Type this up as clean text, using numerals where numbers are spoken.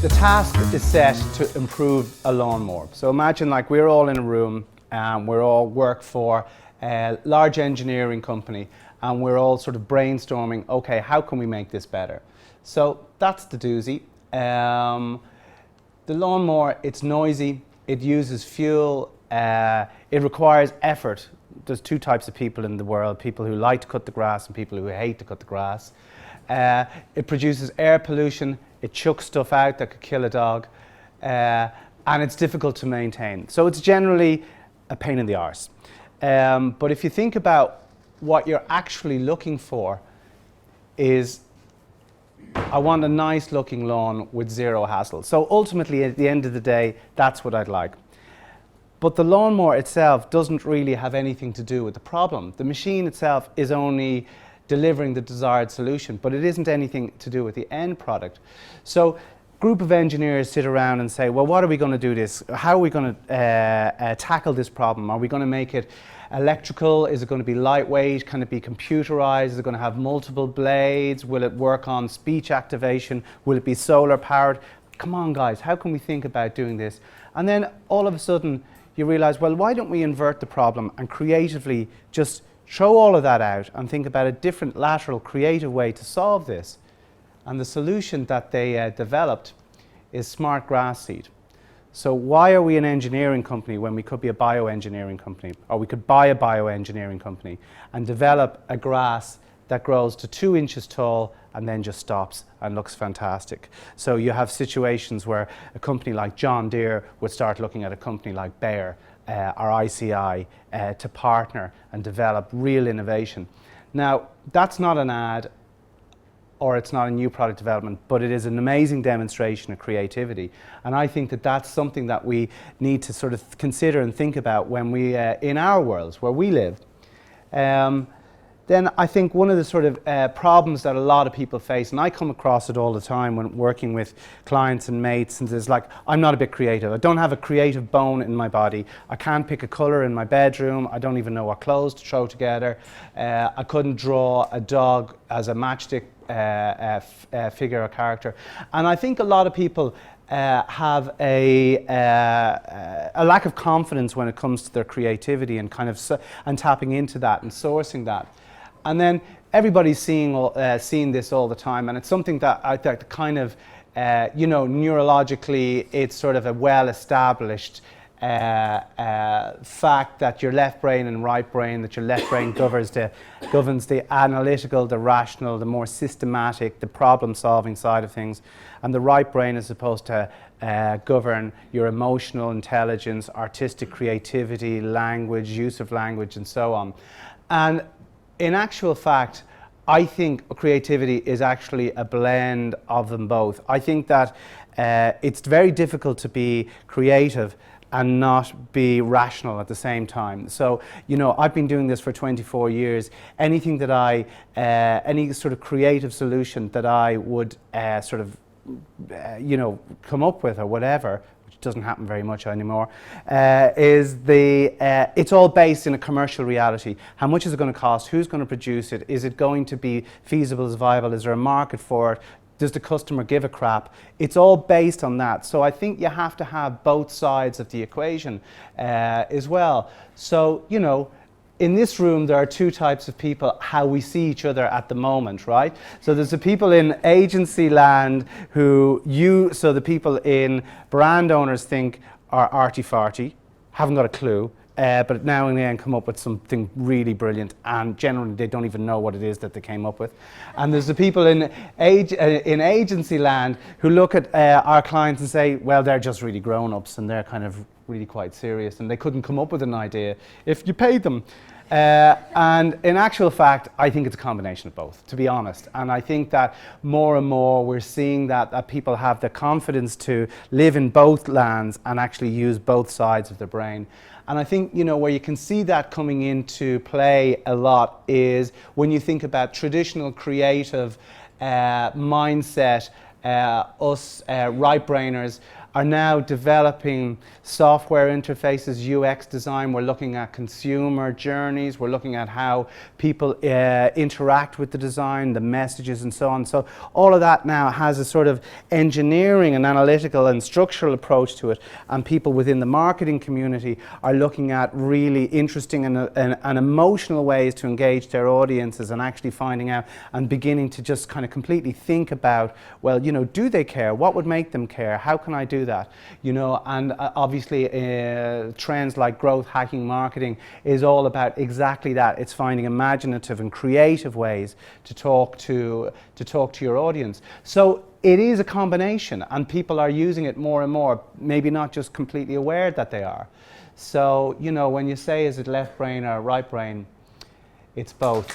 The task is set to improve a lawnmower. So imagine like we're all in a room and we're all work for a large engineering company and we're all sort of brainstorming, okay, how can we make this better? So that's the doozy. The lawnmower, it's noisy, it uses fuel, it requires effort. There's two types of people in the world, people who like to cut the grass and people who hate to cut the grass. It produces air pollution, it chucks stuff out that could kill a dog, and it's difficult to maintain. So it's generally a pain in the arse. But if you think about what you're actually looking for is, I want a nice looking lawn with zero hassle. So ultimately at the end of the day, that's what I'd like. But the lawnmower itself doesn't really have anything to do with the problem. The machine itself is only delivering the desired solution, but it isn't anything to do with the end product. So a group of engineers sit around and say, well, what are we going to do this? How are we going to tackle this problem? Are we going to make it electrical? Is it going to be lightweight? Can it be computerized? Is it going to have multiple blades? Will it work on speech activation? Will it be solar powered? Come on guys, how can we think about doing this? And then all of a sudden you realize, well, why don't we invert the problem and creatively just throw all of that out and think about a different lateral creative way to solve this. And the solution that they developed is smart grass seed. So why are we an engineering company when we could be a bioengineering company? Or we could buy a bioengineering company and develop a grass that grows to 2 inches tall and then just stops and looks fantastic. So you have situations where a company like John Deere would start looking at a company like Bayer or ICI to partner and develop real innovation. Now, that's not an ad or it's not a new product development, but it is an amazing demonstration of creativity. And I think that that's something that we need to sort of consider and think about when we, in our worlds where we live. Then I think one of the sort of problems that a lot of people face, and I come across it all the time when working with clients and mates, and it's like, I'm not a bit creative. I don't have a creative bone in my body. I can't pick a colour in my bedroom. I don't even know what clothes to throw together. I couldn't draw a dog as a matchstick figure or character. And I think a lot of people have a lack of confidence when it comes to their creativity and kind of and tapping into that and sourcing that. And then everybody's seeing this all the time, and it's something that I think kind of, you know, neurologically, it's sort of a well-established fact that your left brain and right brain, that your left brain governs the analytical, the rational, the more systematic, the problem-solving side of things, and the right brain is supposed to govern your emotional intelligence, artistic creativity, language, use of language, and so on. And in actual fact, I think creativity is actually a blend of them both. I think that it's very difficult to be creative and not be rational at the same time. So, you know, I've been doing this for 24 years. Anything that any sort of creative solution that I would sort of, you know, come up with or whatever, which doesn't happen very much anymore, it's all based in a commercial reality. How much is it going to cost? Who's going to produce it? Is it going to be feasible, is viable? Is there a market for it? Does the customer give a crap? It's all based on that. So I think you have to have both sides of the equation as well. So, you know, in this room, there are two types of people, how we see each other at the moment, right? So there's the people in agency land so the people in brand owners think are arty-farty, haven't got a clue, but now and then come up with something really brilliant, and generally they don't even know what it is that they came up with. And there's the people in agency land who look at our clients and say, well, they're just really grown-ups and they're kind of really quite serious and they couldn't come up with an idea if you paid them. And in actual fact, I think it's a combination of both, to be honest. And I think that more and more we're seeing that people have the confidence to live in both lands and actually use both sides of their brain. And I think, you know, where you can see that coming into play a lot is when you think about traditional creative mindset, us right-brainers are now developing software interfaces, UX design. We're looking at consumer journeys. We're looking at how people interact with the design, the messages and so on. So all of that now has a sort of engineering and analytical and structural approach to it, and people within the marketing community are looking at really interesting and emotional ways to engage their audiences, and actually finding out and beginning to just kind of completely think about, well, you know, do they care? What would make them care? How can I do that? You know, and obviously trends like growth hacking marketing is all about exactly that. It's finding imaginative and creative ways to talk to your audience. So it is a combination, and people are using it more and more, maybe not just completely aware that they are. So, you know, when you say is it left brain or right brain, it's both.